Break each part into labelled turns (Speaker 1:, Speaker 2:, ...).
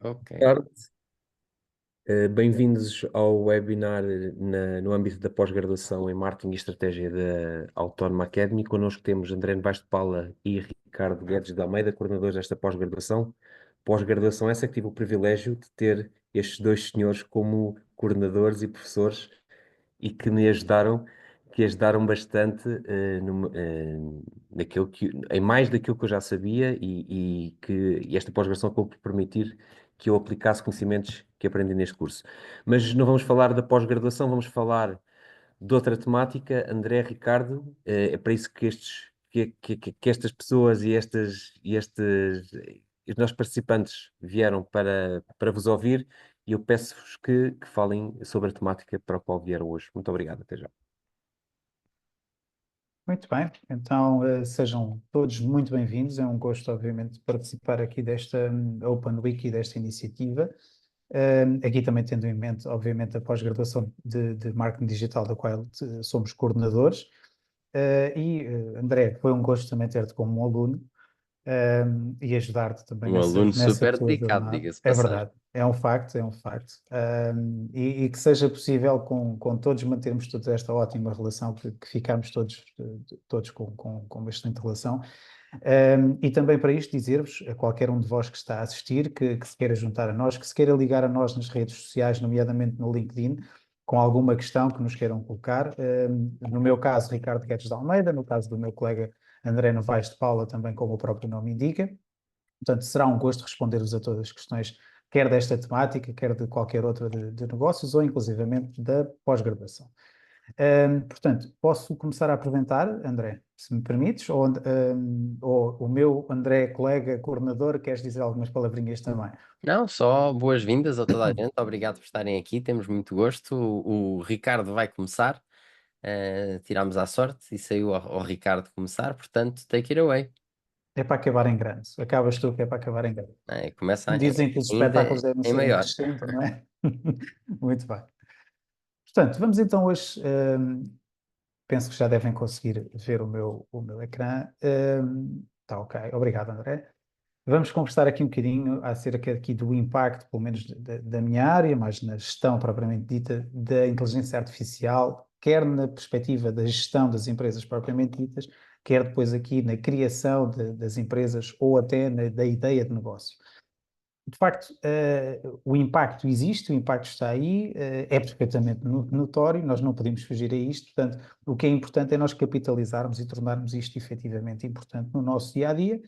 Speaker 1: Ok.
Speaker 2: Tarde. Bem-vindos ao webinar no âmbito da pós-graduação em Marketing e Estratégia da Autónoma Academy. Connosco temos André Novaes de Paula e Ricardo Guedes de Almeida, coordenadores desta pós-graduação. Pós-graduação essa que tive o privilégio de ter estes dois senhores como coordenadores e professores e que ajudaram bastante em mais daquilo que eu já sabia e esta pós-graduação acabou por permitir que eu aplicasse conhecimentos que aprendi neste curso. Mas não vamos falar da pós-graduação, vamos falar de outra temática. André, Ricardo, é para isso que estas pessoas e os nossos participantes vieram para vos ouvir e eu peço-vos que falem sobre a temática para a qual vieram hoje. Muito obrigado, até já.
Speaker 3: Muito bem, então sejam todos muito bem-vindos. É um gosto, obviamente, participar aqui desta Open Week e desta iniciativa. Aqui também tendo em mente, obviamente, a pós-graduação de marketing digital, da qual somos coordenadores. André, foi um gosto também ter-te como um aluno e ajudar-te também
Speaker 1: Um aluno
Speaker 3: nessa
Speaker 1: super
Speaker 3: tua
Speaker 1: dedicado,
Speaker 3: jornada.
Speaker 1: diga-se de
Speaker 3: É
Speaker 1: passagem.
Speaker 3: verdade, é um facto, é um facto. E que seja possível com todos mantermos toda esta ótima relação, que ficamos todos com bastante relação. E também para isto dizer-vos a qualquer um de vós que está a assistir, que se queira juntar a nós, que se queira ligar a nós nas redes sociais, nomeadamente no LinkedIn, com alguma questão que nos queiram colocar. No meu caso, Ricardo Guedes de Almeida, no caso do meu colega André Novaes de Paula, também como o próprio nome indica. Portanto, será um gosto responder-vos a todas as questões, quer desta temática, quer de qualquer outra de negócios ou inclusivamente da pós-graduação. Portanto, posso começar a apresentar, André, se me permites, ou o meu André, colega, coordenador, queres dizer algumas palavrinhas também?
Speaker 1: Não, só boas-vindas a toda a gente. Obrigado por estarem aqui. Temos muito gosto. O Ricardo vai começar. Tirámos à sorte e saiu ao Ricardo começar. Portanto, take it away.
Speaker 3: É para acabar em grande. Acabas tu que é para acabar em grande.
Speaker 1: Começa
Speaker 3: Dizem que os
Speaker 1: ainda
Speaker 3: espetáculos devem
Speaker 1: em
Speaker 3: ser em
Speaker 1: maior.
Speaker 3: crescendo, não é? Muito bem. Portanto, vamos então hoje. Penso que já devem conseguir ver o meu ecrã. Está ok. Obrigado, André. Vamos conversar aqui um bocadinho acerca aqui do impacto, pelo menos da minha área, mas na gestão propriamente dita, da inteligência artificial, quer na perspectiva da gestão das empresas propriamente ditas, quer depois aqui na criação das empresas ou até da ideia de negócio. De facto, o impacto existe, o impacto está aí, é perfeitamente notório, nós não podemos fugir a isto. Portanto, o que é importante é nós capitalizarmos e tornarmos isto efetivamente importante no nosso dia a dia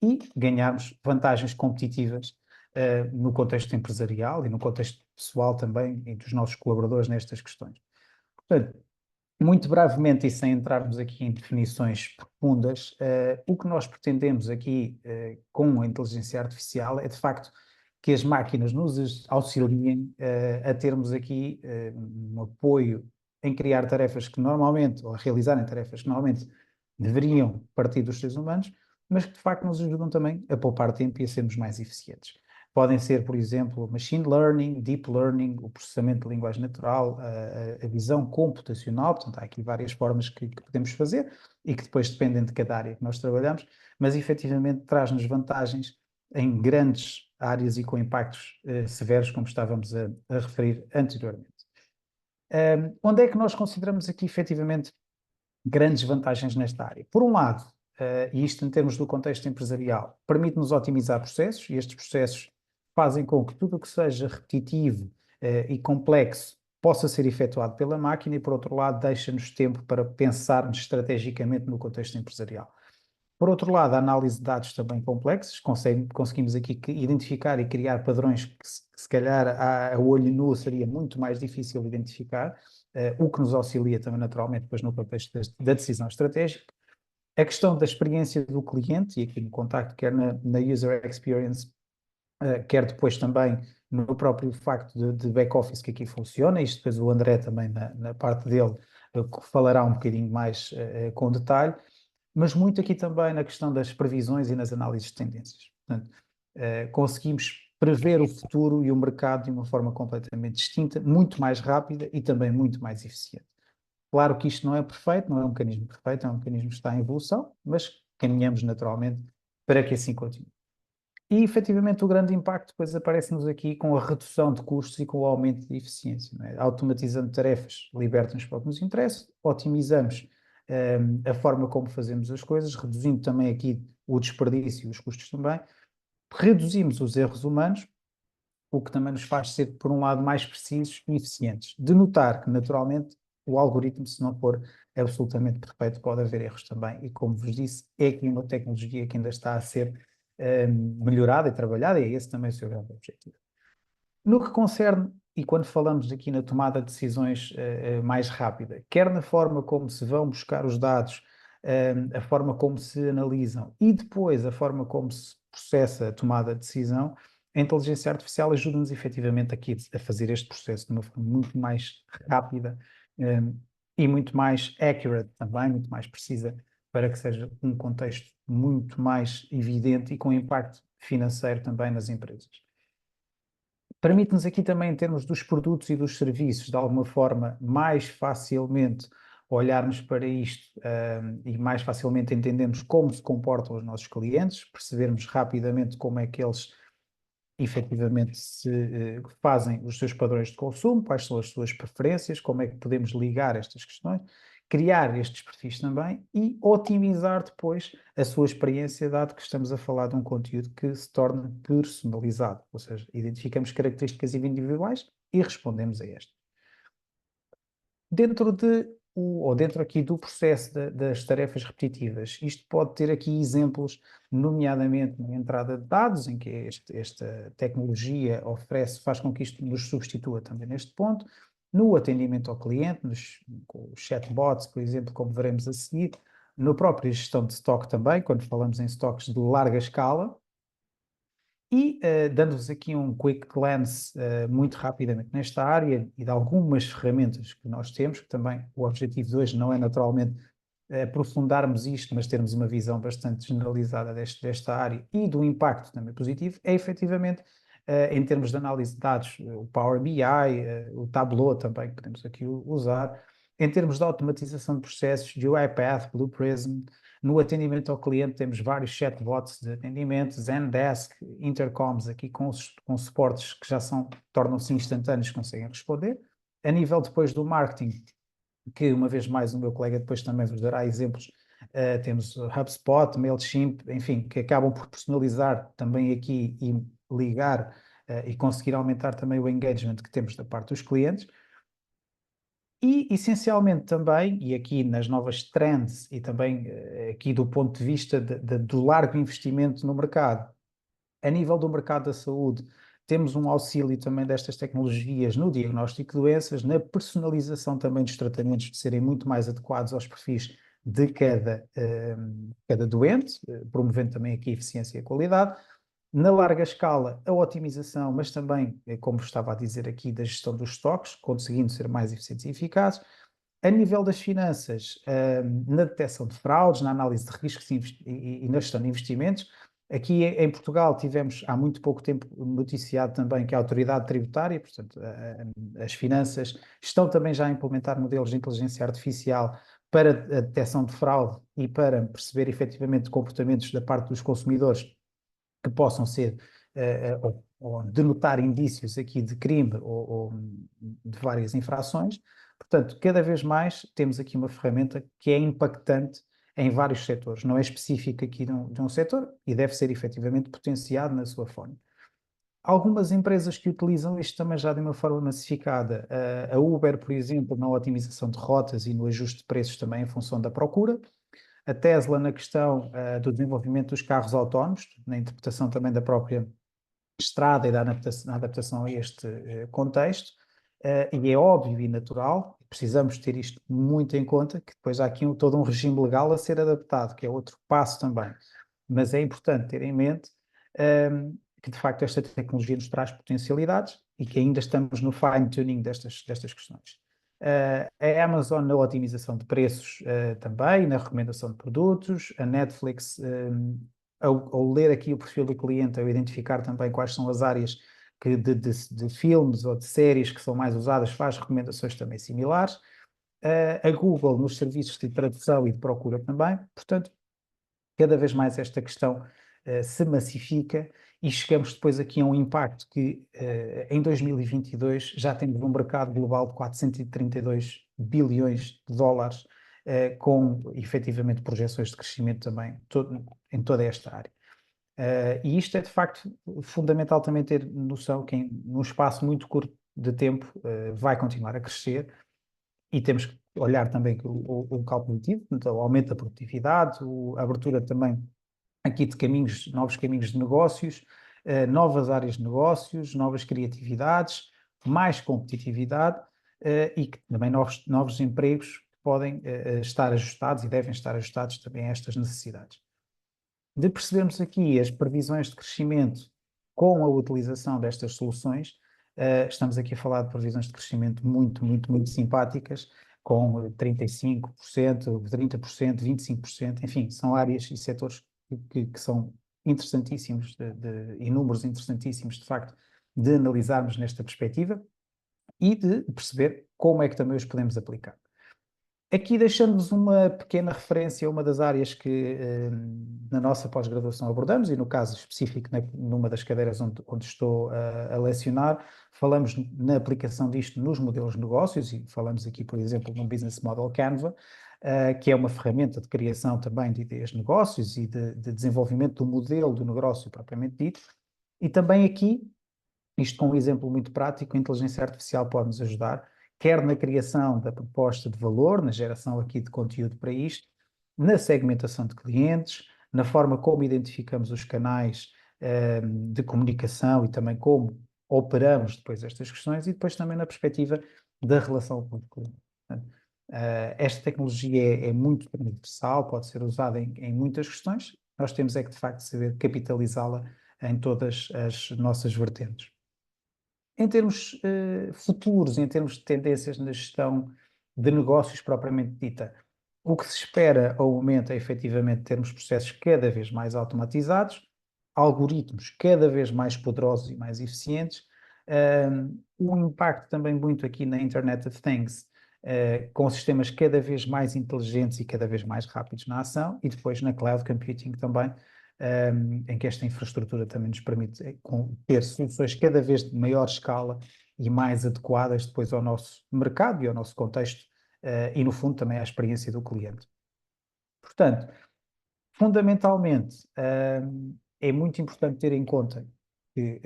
Speaker 3: e ganharmos vantagens competitivas no contexto empresarial e no contexto pessoal também e dos nossos colaboradores nestas questões. Portanto, muito brevemente e sem entrarmos aqui em definições profundas, o que nós pretendemos aqui com a inteligência artificial é de facto que as máquinas nos auxiliem a termos aqui um apoio em criar tarefas que normalmente, ou a realizarem tarefas que normalmente deveriam partir dos seres humanos, mas que de facto nos ajudam também a poupar tempo e a sermos mais eficientes. Podem ser, por exemplo, machine learning, deep learning, o processamento de linguagem natural, a visão computacional. Portanto, há aqui várias formas que podemos fazer e que depois dependem de cada área que nós trabalhamos, mas efetivamente traz-nos vantagens em grandes áreas e com impactos severos, como estávamos a referir anteriormente. Onde é que nós consideramos aqui efetivamente grandes vantagens nesta área? Por um lado, e isto em termos do contexto empresarial, permite-nos otimizar processos, e estes processos fazem com que tudo o que seja repetitivo e complexo possa ser efetuado pela máquina e, por outro lado, deixa-nos tempo para pensarmos estrategicamente no contexto empresarial. Por outro lado, a análise de dados também complexos, conseguimos aqui identificar e criar padrões que se calhar a olho nu seria muito mais difícil identificar, o que nos auxilia também naturalmente depois no contexto da decisão estratégica. A questão da experiência do cliente, e aqui no contacto, quer na user experience, quer depois também no próprio facto de back-office que aqui funciona, isto depois o André também na parte dele falará um bocadinho mais com detalhe, mas muito aqui também na questão das previsões e nas análises de tendências. Portanto, conseguimos prever o futuro e o mercado de uma forma completamente distinta, muito mais rápida e também muito mais eficiente. Claro que isto não é perfeito, não é um mecanismo perfeito, é um mecanismo que está em evolução, mas caminhamos naturalmente para que assim continue. E, efetivamente, o grande impacto depois aparece-nos aqui com a redução de custos e com o aumento de eficiência, não é? Automatizando tarefas, liberta-nos para o que nos interessa, otimizamos a forma como fazemos as coisas, reduzindo também aqui o desperdício e os custos também, reduzimos os erros humanos, o que também nos faz ser, por um lado, mais precisos e eficientes. De notar que, naturalmente, o algoritmo, se não for absolutamente perfeito, pode haver erros também. E, como vos disse, é aqui uma tecnologia que ainda está a ser melhorada e trabalhada, e é esse também o seu grande objetivo. No que concerne, e quando falamos aqui na tomada de decisões mais rápida, quer na forma como se vão buscar os dados, a forma como se analisam e depois a forma como se processa a tomada de decisão, a inteligência artificial ajuda-nos efetivamente aqui a fazer este processo de uma forma muito mais rápida, e muito mais accurate também, muito mais precisa, para que seja um contexto muito mais evidente e com impacto financeiro também nas empresas. Permite-nos aqui também, em termos dos produtos e dos serviços, de alguma forma, mais facilmente olharmos para isto, e mais facilmente entendermos como se comportam os nossos clientes, percebermos rapidamente como é que eles efetivamente fazem os seus padrões de consumo, quais são as suas preferências, como é que podemos ligar estas questões, criar estes perfis também e otimizar depois a sua experiência, dado que estamos a falar de um conteúdo que se torna personalizado, ou seja, identificamos características individuais e respondemos a estas. Dentro aqui do processo das tarefas repetitivas, isto pode ter aqui exemplos, nomeadamente na entrada de dados, em que esta tecnologia faz com que isto nos substitua também neste ponto, no atendimento ao cliente, com os chatbots, por exemplo, como veremos a seguir, na própria gestão de estoque também, quando falamos em estoques de larga escala, e dando-vos aqui um quick glance muito rapidamente nesta área e de algumas ferramentas que nós temos, que também o objetivo de hoje não é naturalmente aprofundarmos isto, mas termos uma visão bastante generalizada desta área e do impacto também positivo, é efetivamente, em termos de análise de dados, o Power BI, o Tableau também, que podemos aqui usar, em termos de automatização de processos, de UiPath, Blue Prism. No atendimento ao cliente temos vários chatbots de atendimento, Zendesk, Intercoms, aqui com suportes que já tornam-se instantâneos, conseguem responder. A nível depois do marketing, que uma vez mais o meu colega depois também vos dará exemplos, temos o HubSpot, MailChimp, enfim, que acabam por personalizar também aqui e ligar e conseguir aumentar também o engagement que temos da parte dos clientes. E, essencialmente também, e aqui nas novas trends, e também aqui do ponto de vista do largo investimento no mercado, a nível do mercado da saúde, temos um auxílio também destas tecnologias no diagnóstico de doenças, na personalização também dos tratamentos, de serem muito mais adequados aos perfis de cada doente, promovendo também aqui a eficiência e a qualidade. Na larga escala, a otimização, mas também, como estava a dizer aqui, da gestão dos estoques, conseguindo ser mais eficientes e eficazes. A nível das finanças, na detecção de fraudes, na análise de riscos e na gestão de investimentos. Aqui em Portugal tivemos há muito pouco tempo noticiado também que a autoridade tributária, portanto, as finanças, estão também já a implementar modelos de inteligência artificial para a detecção de fraude e para perceber efetivamente comportamentos da parte dos consumidores que possam ser ou denotar indícios aqui de crime ou de várias infrações. Portanto, cada vez mais temos aqui uma ferramenta que é impactante em vários setores, não é específica aqui de um setor e deve ser efetivamente potenciado na sua forma. Algumas empresas que utilizam isto também já de uma forma massificada. A Uber, por exemplo, na otimização de rotas e no ajuste de preços também em função da procura. A Tesla na questão do desenvolvimento dos carros autónomos, na interpretação também da própria estrada e da adaptação a este contexto. E é óbvio e natural, precisamos ter isto muito em conta, que depois há aqui todo um regime legal a ser adaptado, que é outro passo também. Mas é importante ter em mente que, de facto, esta tecnologia nos traz potencialidades e que ainda estamos no fine-tuning destas questões. A Amazon na otimização de preços também, na recomendação de produtos, a Netflix, ao ler aqui o perfil do cliente, ao identificar também quais são as áreas de filmes ou de séries que são mais usadas, faz recomendações também similares. A Google nos serviços de tradução e de procura também. Portanto, cada vez mais esta questão se massifica e chegamos depois aqui a um impacto que em 2022 já temos um mercado global de 432 bilhões de dólares, com efetivamente projeções de crescimento também em toda esta área. E isto é de facto fundamental também ter noção que num espaço muito curto de tempo vai continuar a crescer, e temos que olhar também o local produtivo, então, o aumento da produtividade, a abertura também aqui de novos caminhos de negócios, novas áreas de negócios, novas criatividades, mais competitividade e que também novos empregos que podem estar ajustados e devem estar ajustados também a estas necessidades. De percebermos aqui as previsões de crescimento com a utilização destas soluções, estamos aqui a falar de previsões de crescimento muito, muito, muito simpáticas, com 35%, 30%, 25%, enfim, são áreas e setores que são interessantíssimos e números interessantíssimos, de facto, de analisarmos nesta perspectiva e de perceber como é que também os podemos aplicar. Aqui deixando-vos uma pequena referência a uma das áreas que na nossa pós-graduação abordamos, e no caso específico numa das cadeiras onde estou a lecionar, falamos na aplicação disto nos modelos de negócios, e falamos aqui, por exemplo, no Business Model Canva, que é uma ferramenta de criação também de ideias de negócios e de desenvolvimento do modelo do negócio propriamente dito, e também aqui, isto com um exemplo muito prático, a inteligência artificial pode-nos ajudar, quer na criação da proposta de valor, na geração aqui de conteúdo para isto, na segmentação de clientes, na forma como identificamos os canais de comunicação e também como operamos depois estas questões, e depois também na perspectiva da relação com o cliente. Esta tecnologia é muito transversal, pode ser usada em muitas questões, nós temos é que de facto saber capitalizá-la em todas as nossas vertentes. Em termos futuros, em termos de tendências na gestão de negócios propriamente dita, o que se espera ao momento é efetivamente termos processos cada vez mais automatizados, algoritmos cada vez mais poderosos e mais eficientes, um impacto também muito aqui na Internet of Things, com sistemas cada vez mais inteligentes e cada vez mais rápidos na ação, e depois na cloud computing também, em que esta infraestrutura também nos permite ter soluções cada vez de maior escala e mais adequadas depois ao nosso mercado e ao nosso contexto, e no fundo também à experiência do cliente. Portanto, fundamentalmente, é muito importante ter em conta que,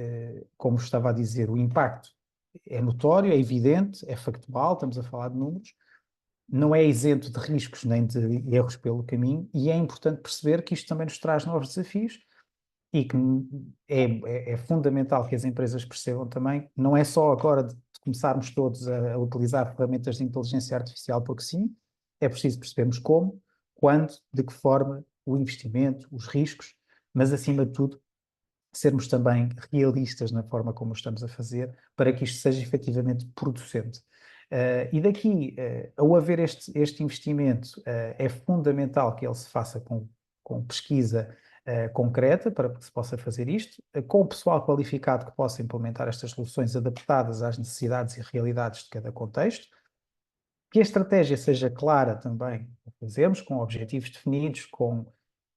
Speaker 3: como estava a dizer, o impacto é notório, é evidente, é factual, estamos a falar de números, não é isento de riscos nem de erros pelo caminho, e é importante perceber que isto também nos traz novos desafios e que é fundamental que as empresas percebam também, não é só agora de começarmos todos a utilizar ferramentas de inteligência artificial porque sim, é preciso percebermos como, quando, de que forma, o investimento, os riscos, mas acima de tudo, sermos também realistas na forma como o estamos a fazer, para que isto seja efetivamente producente. E daqui, ao haver este investimento, é fundamental que ele se faça com pesquisa concreta, para que se possa fazer isto, com o pessoal qualificado que possa implementar estas soluções adaptadas às necessidades e realidades de cada contexto, que a estratégia seja clara também a fazermos, com objetivos definidos, com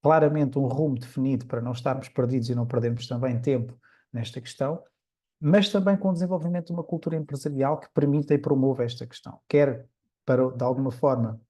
Speaker 3: claramente um rumo definido para não estarmos perdidos e não perdermos também tempo nesta questão, mas também com o desenvolvimento de uma cultura empresarial que permita e promova esta questão, quer para, de alguma forma,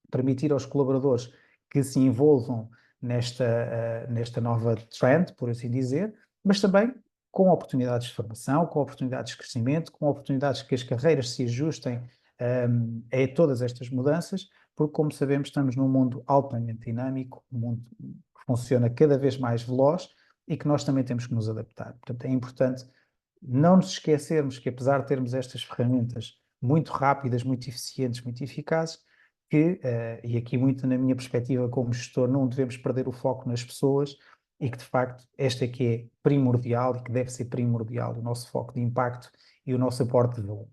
Speaker 3: permitir aos colaboradores que se envolvam nesta nova trend, por assim dizer, mas também com oportunidades de formação, com oportunidades de crescimento, com oportunidades que as carreiras se ajustem a todas estas mudanças, porque, como sabemos, estamos num mundo altamente dinâmico, um mundo que funciona cada vez mais veloz e que nós também temos que nos adaptar. Portanto, é importante não nos esquecermos que, apesar de termos estas ferramentas muito rápidas, muito eficientes, muito eficazes, que, e aqui muito na minha perspectiva como gestor, não devemos perder o foco nas pessoas, e que de facto esta é que é primordial e que deve ser primordial o nosso foco de impacto e o nosso aporte de valor.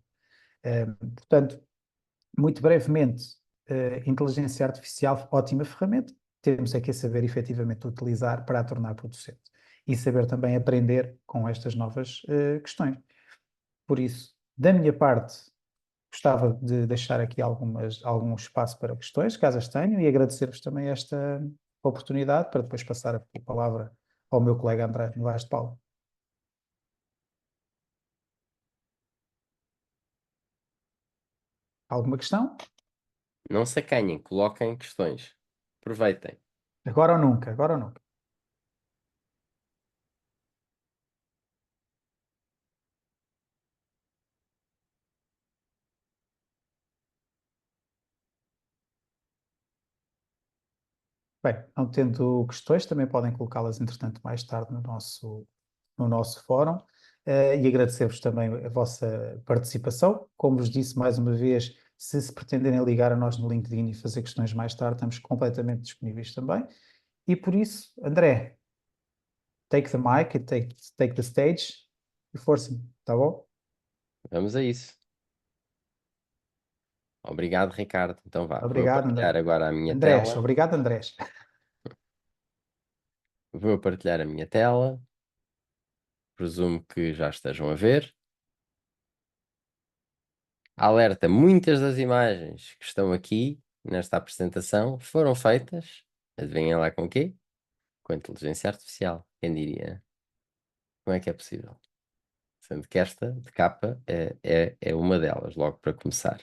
Speaker 3: Portanto, muito brevemente, inteligência artificial, ótima ferramenta, temos é que saber efetivamente utilizar para a tornar producente e saber também aprender com estas novas questões. Por isso, da minha parte, gostava de deixar aqui algum espaço para questões, caso as tenham, e agradecer-vos também esta oportunidade para depois passar a palavra ao meu colega André Vaz de Paula. Alguma questão?
Speaker 1: Não se acanhem, coloquem questões. Aproveitem.
Speaker 3: Agora ou nunca, agora ou nunca. Bem, não tendo questões, também podem colocá-las, entretanto, mais tarde no nosso fórum. E agradecer-vos também a vossa participação. Como vos disse mais uma vez, se pretenderem ligar a nós no LinkedIn e fazer questões mais tarde, estamos completamente disponíveis também. E por isso, André, take the mic, take the stage e força-me, tá bom?
Speaker 1: Vamos a isso. Obrigado, Ricardo. Então vá, vou
Speaker 3: Obrigado,
Speaker 1: partilhar
Speaker 3: André.
Speaker 1: agora a minha
Speaker 3: Andrés,
Speaker 1: tela.
Speaker 3: obrigado, Andrés.
Speaker 1: Vou partilhar a minha tela. Presumo que já estejam a ver. Alerta, muitas das imagens que estão aqui nesta apresentação foram feitas, adivinhem lá com o quê? Com inteligência artificial, quem diria? Como é que é possível? Sendo que esta de capa é uma delas, logo para começar.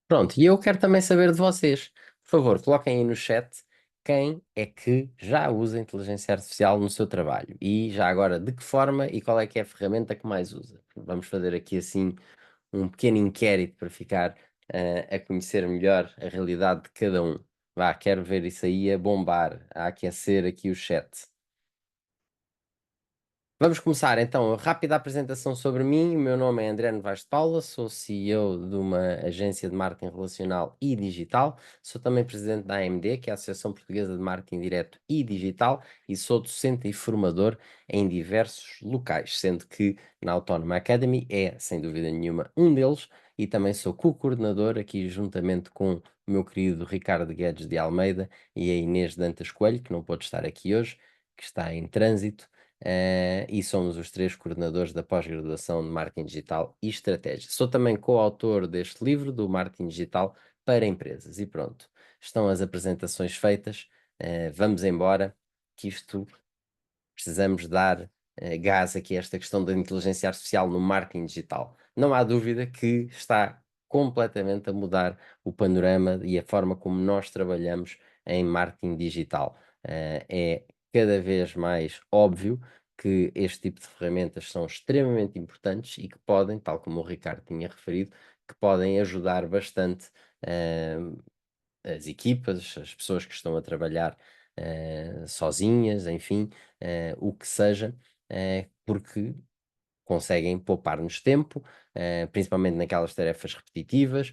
Speaker 1: Pronto, e eu quero também saber de vocês. Por favor, coloquem aí no chat quem é que já usa inteligência artificial no seu trabalho. E já agora, de que forma e qual é que é a ferramenta que mais usa? Vamos fazer aqui assim um pequeno inquérito para ficar a conhecer melhor a realidade de cada um. Vá, quero ver isso aí a bombar, a aquecer aqui o chat. Vamos começar então a rápida apresentação sobre mim. O meu nome é André Novaes de Paula, sou CEO de uma agência de marketing relacional e digital. Sou também presidente da AMD, que é a Associação Portuguesa de Marketing Direto e Digital, e sou docente e formador em diversos locais, sendo que na Autónoma Academy é, sem dúvida nenhuma, um deles, e também sou co-coordenador aqui juntamente com o meu querido Ricardo Guedes de Almeida e a Inês Dantas Coelho, que não pôde estar aqui hoje, que está em trânsito. E somos os três coordenadores da pós-graduação de Marketing Digital e Estratégia. Sou também coautor deste livro, do Marketing Digital para Empresas. E pronto, estão as apresentações feitas. Vamos embora, que isto precisamos dar gás aqui a esta questão da inteligência artificial no marketing digital. Não há dúvida que está completamente a mudar o panorama e a forma como nós trabalhamos em marketing digital. É cada vez mais óbvio que este tipo de ferramentas são extremamente importantes e que podem, tal como o Ricardo tinha referido, que podem ajudar bastante as equipas, as pessoas que estão a trabalhar sozinhas, enfim, o que seja, porque conseguem poupar-nos tempo, principalmente naquelas tarefas repetitivas,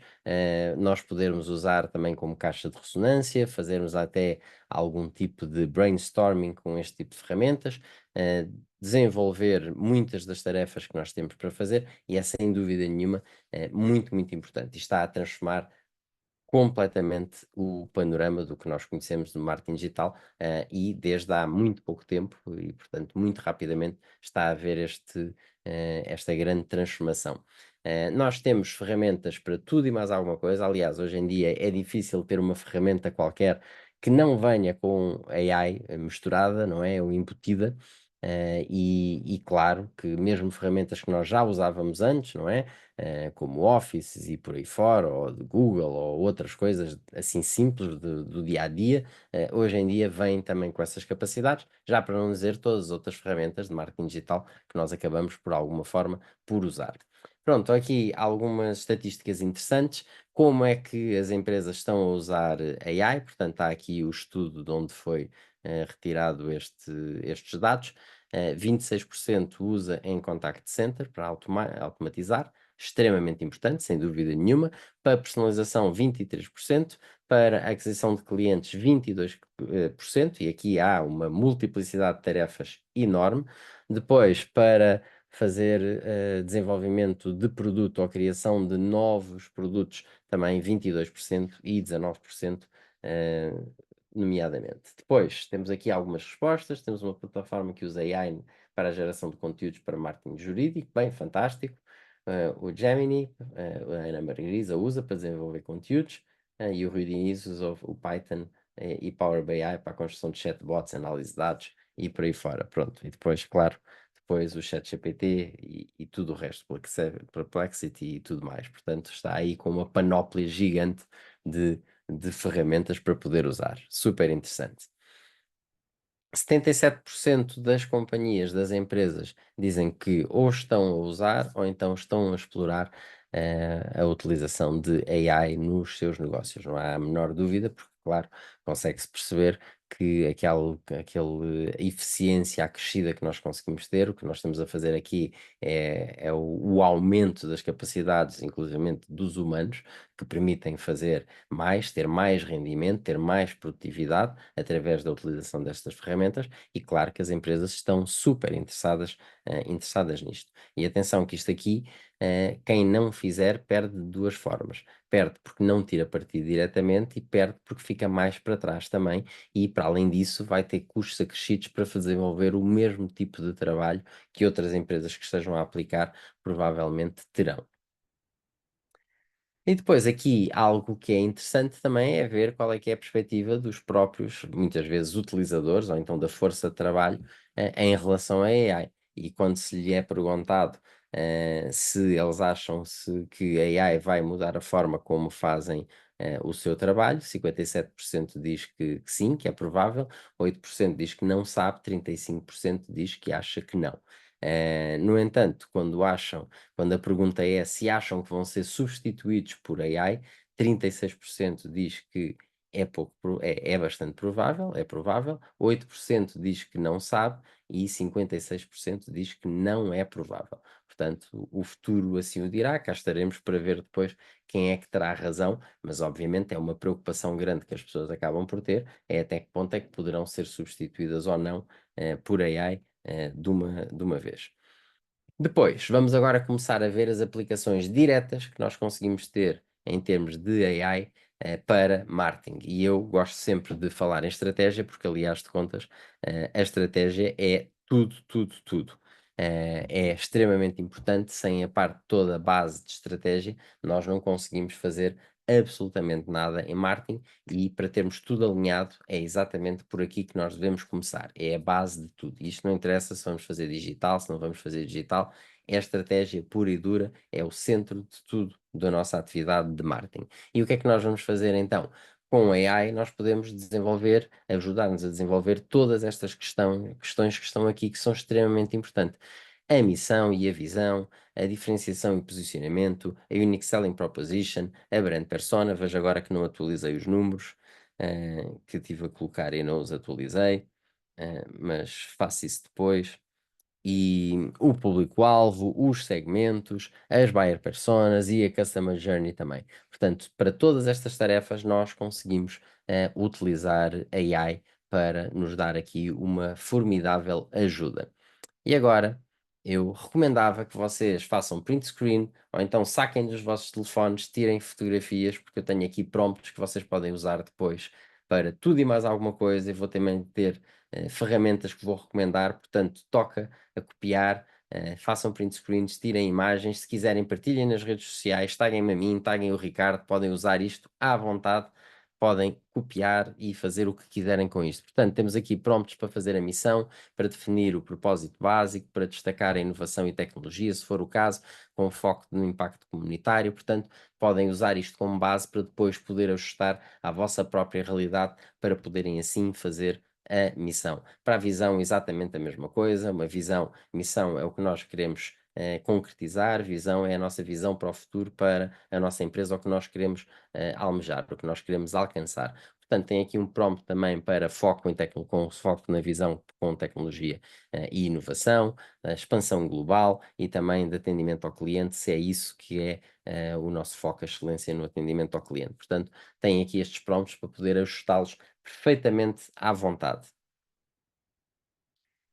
Speaker 1: nós podermos usar também como caixa de ressonância, fazermos até algum tipo de brainstorming com este tipo de ferramentas, desenvolver muitas das tarefas que nós temos para fazer, e é sem dúvida nenhuma muito, muito importante. E está a transformar completamente o panorama do que nós conhecemos do marketing digital, e desde há muito pouco tempo e, portanto, muito rapidamente está a haver esta grande transformação. Nós temos ferramentas para tudo e mais alguma coisa. Aliás, hoje em dia é difícil ter uma ferramenta qualquer que não venha com AI misturada, não é? Ou embutida. E claro que mesmo ferramentas que nós já usávamos antes, não é? Como Office e por aí fora, ou de Google, ou outras coisas assim simples do dia a dia, hoje em dia vêm também com essas capacidades, já para não dizer todas as outras ferramentas de marketing digital que nós acabamos por alguma forma por usar. Pronto, aqui algumas estatísticas interessantes. Como é que as empresas estão a usar AI? Portanto, há aqui o estudo de onde foi retirado estes dados. 26% usa em contact center para automatizar, extremamente importante, sem dúvida nenhuma. Para personalização, 23%. Para aquisição de clientes, 22%. E aqui há uma multiplicidade de tarefas enorme. Depois, para fazer desenvolvimento de produto ou criação de novos produtos, também 22% e 19%, nomeadamente. Depois, temos aqui algumas respostas. Temos uma plataforma que usa AI para a geração de conteúdos para marketing jurídico, bem, fantástico. O Gemini, a Ana Margarida usa para desenvolver conteúdos, e o Rui Diniz usa o Python e Power BI para a construção de chatbots, análise de dados e por aí fora. Pronto. E depois, claro, depois o ChatGPT e tudo o resto, Perplexity e tudo mais. Portanto, está aí com uma panóplia gigante de ferramentas para poder usar. Super interessante. 77% das companhias, das empresas, dizem que ou estão a usar ou então estão a explorar a utilização de AI nos seus negócios. Não há a menor dúvida, porque, claro, consegue-se perceber que aquele eficiência acrescida que nós conseguimos ter, o que nós estamos a fazer aqui é o aumento das capacidades, inclusivamente dos humanos, que permitem fazer mais, ter mais rendimento, ter mais produtividade através da utilização destas ferramentas e claro que as empresas estão super interessadas nisto. E atenção que isto aqui, quem não fizer perde de duas formas. Perde porque não tira partido diretamente e perde porque fica mais para trás também e para além disso vai ter custos acrescidos para desenvolver o mesmo tipo de trabalho que outras empresas que estejam a aplicar provavelmente terão. E depois aqui algo que é interessante também é ver qual é que é a perspectiva dos próprios, muitas vezes, utilizadores ou então da força de trabalho em relação à AI. E quando se lhe é perguntado se eles acham que a AI vai mudar a forma como fazem o seu trabalho, 57% diz que sim, que é provável, 8% diz que não sabe, 35% diz que acha que não. No entanto, quando a pergunta é se acham que vão ser substituídos por AI, 36% diz que é bastante provável, é provável, 8% diz que não sabe e 56% diz que não é provável. Portanto, o futuro assim o dirá, cá estaremos para ver depois quem é que terá razão, mas obviamente é uma preocupação grande que as pessoas acabam por ter, é até que ponto é que poderão ser substituídas ou não por AI de uma vez. Depois, vamos agora começar a ver as aplicações diretas que nós conseguimos ter em termos de AI para marketing. E eu gosto sempre de falar em estratégia, porque, aliás, de contas, a estratégia é tudo, tudo, tudo. É extremamente importante, sem a parte toda, a base de estratégia, nós não conseguimos fazer absolutamente nada em marketing e para termos tudo alinhado é exatamente por aqui que nós devemos começar. É a base de tudo. Isto não interessa se vamos fazer digital, se não vamos fazer digital, é a estratégia pura e dura, é o centro de tudo da nossa atividade de marketing. E o que é que nós vamos fazer então? Com a AI nós podemos desenvolver, ajudar-nos a desenvolver todas estas questões que estão aqui, que são extremamente importantes. A missão e a visão, a diferenciação e posicionamento, a Unique Selling Proposition, a Brand Persona, veja agora que não atualizei os números, que tive a colocar e não os atualizei, mas faço isso depois e o público-alvo, os segmentos, as buyer personas e a customer journey também. Portanto, para todas estas tarefas nós conseguimos utilizar a AI para nos dar aqui uma formidável ajuda. E agora, eu recomendava que vocês façam print screen ou então saquem dos vossos telefones, tirem fotografias, porque eu tenho aqui prompts que vocês podem usar depois para tudo e mais alguma coisa e vou também ter ferramentas que vou recomendar, portanto, toca a copiar, façam print screens, tirem imagens, se quiserem partilhem nas redes sociais, taguem-me a mim, taguem o Ricardo, podem usar isto à vontade, podem copiar e fazer o que quiserem com isto. Portanto, temos aqui prompts para fazer a missão, para definir o propósito básico, para destacar a inovação e tecnologia, se for o caso, com foco no impacto comunitário. Portanto, podem usar isto como base para depois poder ajustar à vossa própria realidade, para poderem assim fazer a missão. Para a visão, exatamente a mesma coisa. Missão é o que nós queremos concretizar, visão é a nossa visão para o futuro, para a nossa empresa, o que nós queremos almejar, o que nós queremos alcançar. Portanto, tem aqui um prompt também para foco com foco na visão com tecnologia e inovação, expansão global e também de atendimento ao cliente, se é isso que é o nosso foco, a excelência no atendimento ao cliente. Portanto, tem aqui estes prompts para poder ajustá-los perfeitamente à vontade.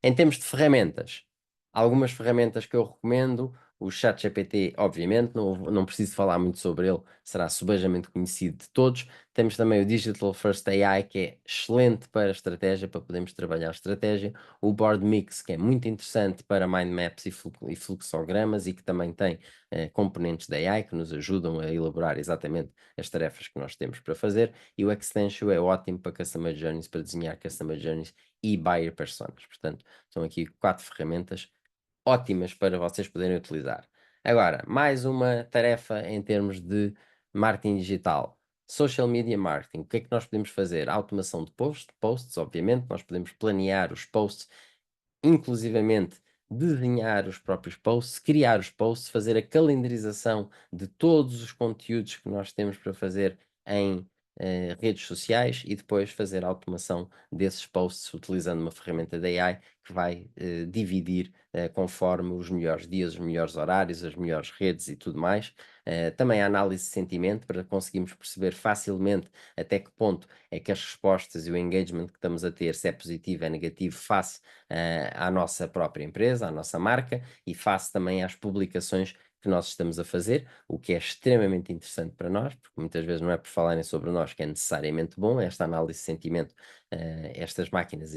Speaker 1: Em termos de ferramentas, algumas ferramentas que eu recomendo, O ChatGPT, obviamente, não preciso falar muito sobre ele, será subejamente conhecido de todos. Temos também o Digital First AI, que é excelente para estratégia, para podermos trabalhar estratégia. O Board Mix, que é muito interessante para mind maps e fluxogramas e que também tem componentes da AI que nos ajudam a elaborar exatamente as tarefas que nós temos para fazer. E o Extensio é ótimo para Customer Journeys, para desenhar Customer Journeys e Buyer Personas. Portanto, são aqui 4 ferramentas ótimas para vocês poderem utilizar. Agora, mais uma tarefa em termos de marketing digital. Social media marketing. O que é que nós podemos fazer? Automação de posts, obviamente. Nós podemos planear os posts, inclusivamente desenhar os próprios posts, criar os posts, fazer a calendarização de todos os conteúdos que nós temos para fazer em redes sociais e depois fazer a automação desses posts utilizando uma ferramenta da AI que vai dividir conforme os melhores dias, os melhores horários, as melhores redes e tudo mais. Também a análise de sentimento para conseguirmos perceber facilmente até que ponto é que as respostas e o engagement que estamos a ter, se é positivo, é negativo, face à nossa própria empresa, à nossa marca e face também às publicações que nós estamos a fazer, o que é extremamente interessante para nós, porque muitas vezes não é por falarem sobre nós que é necessariamente bom, esta análise de sentimento, estas máquinas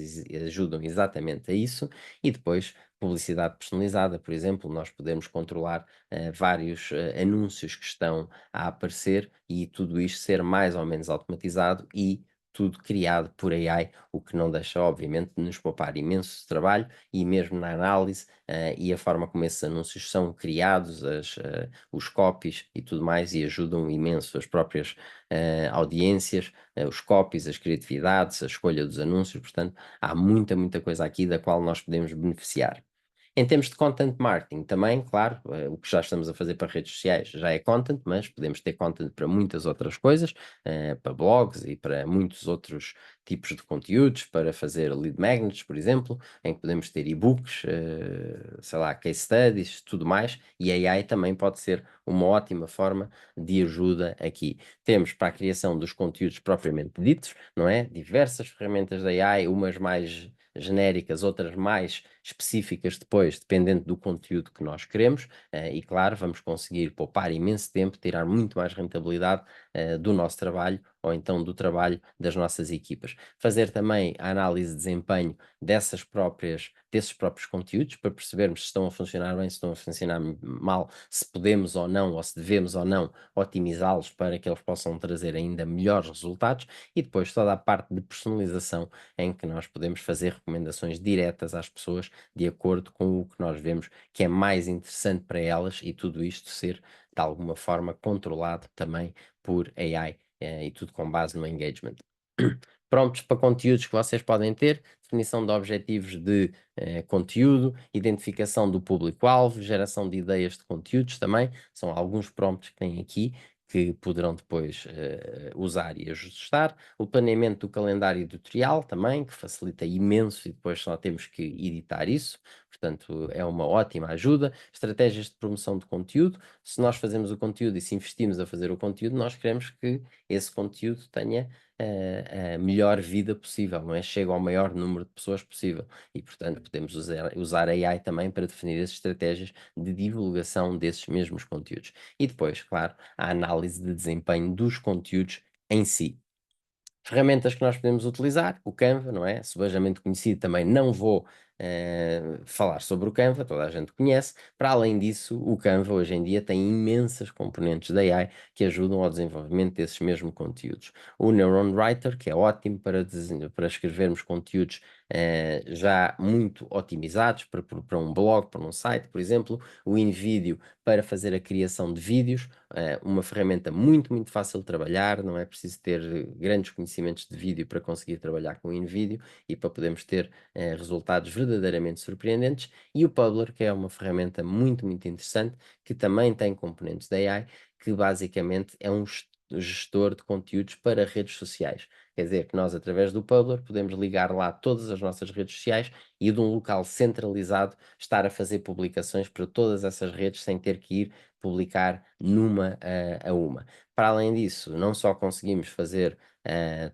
Speaker 1: ajudam exatamente a isso, e depois publicidade personalizada, por exemplo, nós podemos controlar vários anúncios que estão a aparecer e tudo isto ser mais ou menos automatizado e tudo criado por AI, o que não deixa, obviamente, de nos poupar imenso trabalho e mesmo na análise e a forma como esses anúncios são criados, os copies e tudo mais, e ajudam imenso as próprias audiências, os copies, as criatividades, a escolha dos anúncios. Portanto, há muita, muita coisa aqui da qual nós podemos beneficiar. Em termos de content marketing também, claro, o que já estamos a fazer para redes sociais já é content, mas podemos ter content para muitas outras coisas, para blogs e para muitos outros tipos de conteúdos, para fazer lead magnets, por exemplo, em que podemos ter e-books, sei lá, case studies, tudo mais, e a AI também pode ser uma ótima forma de ajuda aqui. Temos para a criação dos conteúdos propriamente ditos, não é? Diversas ferramentas da AI, umas mais genéricas, outras mais específicas depois, dependendo do conteúdo que nós queremos, e claro, vamos conseguir poupar imenso tempo, tirar muito mais rentabilidade do nosso trabalho ou então do trabalho das nossas equipas. Fazer também a análise de desempenho desses próprios conteúdos para percebermos se estão a funcionar bem, se estão a funcionar mal, se podemos ou não, ou se devemos ou não otimizá-los para que eles possam trazer ainda melhores resultados e depois toda a parte de personalização em que nós podemos fazer recomendações diretas às pessoas de acordo com o que nós vemos que é mais interessante para elas e tudo isto ser de alguma forma controlado também por AI e tudo com base no engagement. Prompts para conteúdos que vocês podem ter, definição de objetivos de conteúdo, identificação do público-alvo, geração de ideias de conteúdos também, são alguns prompts que têm aqui que poderão depois usar e ajustar. O planeamento do calendário editorial também, que facilita imenso e depois só temos que editar isso, portanto é uma ótima ajuda. Estratégias de promoção de conteúdo, se nós fazemos o conteúdo e se investimos a fazer o conteúdo, nós queremos que esse conteúdo tenha a melhor vida possível, não é? Chega ao maior número de pessoas possível e, portanto, podemos usar a AI também para definir as estratégias de divulgação desses mesmos conteúdos. E depois, claro, a análise de desempenho dos conteúdos em si. Ferramentas que nós podemos utilizar, o Canva, não é? Subejamente conhecido, também não vou falar sobre o Canva, toda a gente conhece. Para além disso, o Canva hoje em dia tem imensas componentes da AI que ajudam ao desenvolvimento desses mesmos conteúdos. O Neuron Writer, que é ótimo para escrevermos conteúdos já muito otimizados para um blog, para um site, por exemplo. O InVideo para fazer a criação de vídeos, uma ferramenta muito, muito fácil de trabalhar, não é preciso ter grandes conhecimentos de vídeo para conseguir trabalhar com o InVideo e para podermos ter resultados verdadeiramente surpreendentes. E o Publer, que é uma ferramenta muito, muito interessante, que também tem componentes da AI, que basicamente é um gestor de conteúdos para redes sociais. Quer dizer que nós, através do Publer, podemos ligar lá todas as nossas redes sociais e de um local centralizado estar a fazer publicações para todas essas redes sem ter que ir publicar numa a uma. Para além disso, não só conseguimos fazer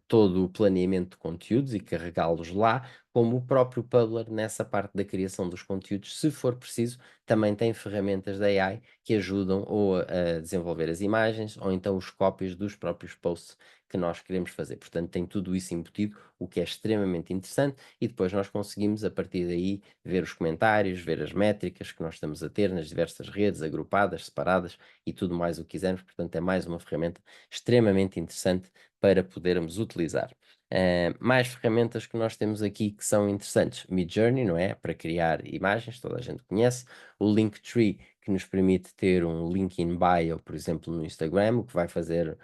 Speaker 1: todo o planeamento de conteúdos e carregá-los lá, como o próprio Publer nessa parte da criação dos conteúdos, se for preciso, também tem ferramentas da AI que ajudam ou a desenvolver as imagens ou então os cópias dos próprios posts que nós queremos fazer. Portanto, tem tudo isso embutido, o que é extremamente interessante, e depois nós conseguimos, a partir daí, ver os comentários, ver as métricas que nós estamos a ter nas diversas redes, agrupadas, separadas e tudo mais o que quisermos. Portanto, é mais uma ferramenta extremamente interessante para podermos utilizar. Mais ferramentas que nós temos aqui que são interessantes. Midjourney, não é? Para criar imagens, toda a gente conhece. O Linktree, que nos permite ter um link in bio, por exemplo, no Instagram, o que vai fazer,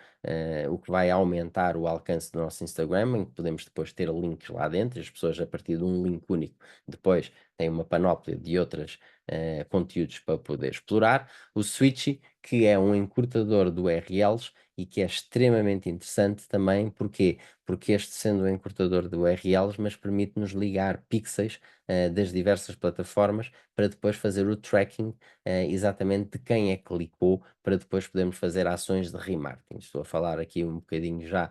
Speaker 1: o que vai aumentar o alcance do nosso Instagram, em que podemos depois ter links lá dentro, as pessoas a partir de um link único, depois têm uma panóplia de outros conteúdos para poder explorar. O Switchy, que é um encurtador de URLs e que é extremamente interessante também, porquê? Porque este sendo um encurtador de URLs, mas permite-nos ligar pixels das diversas plataformas para depois fazer o tracking exatamente de quem é que clicou, para depois podermos fazer ações de remarketing. Estou a falar aqui um bocadinho já,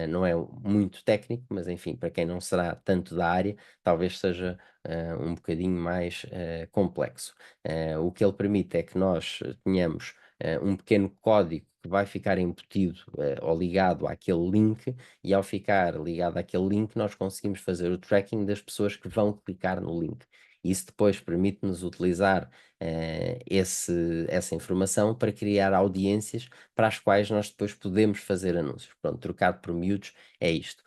Speaker 1: não é muito técnico, mas enfim, para quem não será tanto da área, talvez seja um bocadinho mais complexo. O que ele permite é que nós tenhamos um pequeno código que vai ficar embutido ou ligado àquele link, e ao ficar ligado àquele link, nós conseguimos fazer o tracking das pessoas que vão clicar no link. Isso depois permite-nos utilizar essa informação para criar audiências para as quais nós depois podemos fazer anúncios. Pronto, trocado por miúdos é isto.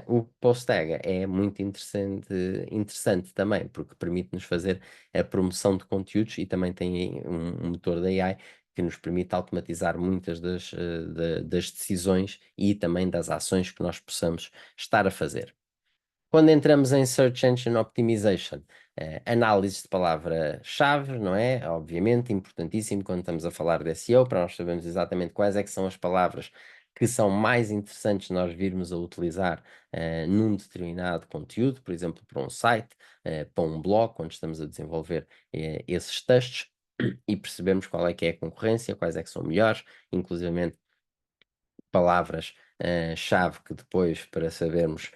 Speaker 1: O Postega é muito interessante também, porque permite-nos fazer a promoção de conteúdos e também tem um motor da AI que nos permite automatizar muitas das decisões e também das ações que nós possamos estar a fazer. Quando entramos em Search Engine Optimization, análise de palavra-chave, não é? Obviamente, importantíssimo quando estamos a falar de SEO, para nós sabermos exatamente quais é que são as palavras que são mais interessantes nós virmos a utilizar num determinado conteúdo, por exemplo, para um site, para um blog, quando estamos a desenvolver esses textos, e percebemos qual é que é a concorrência, quais é que são melhores, inclusivamente palavras chave que depois para sabermos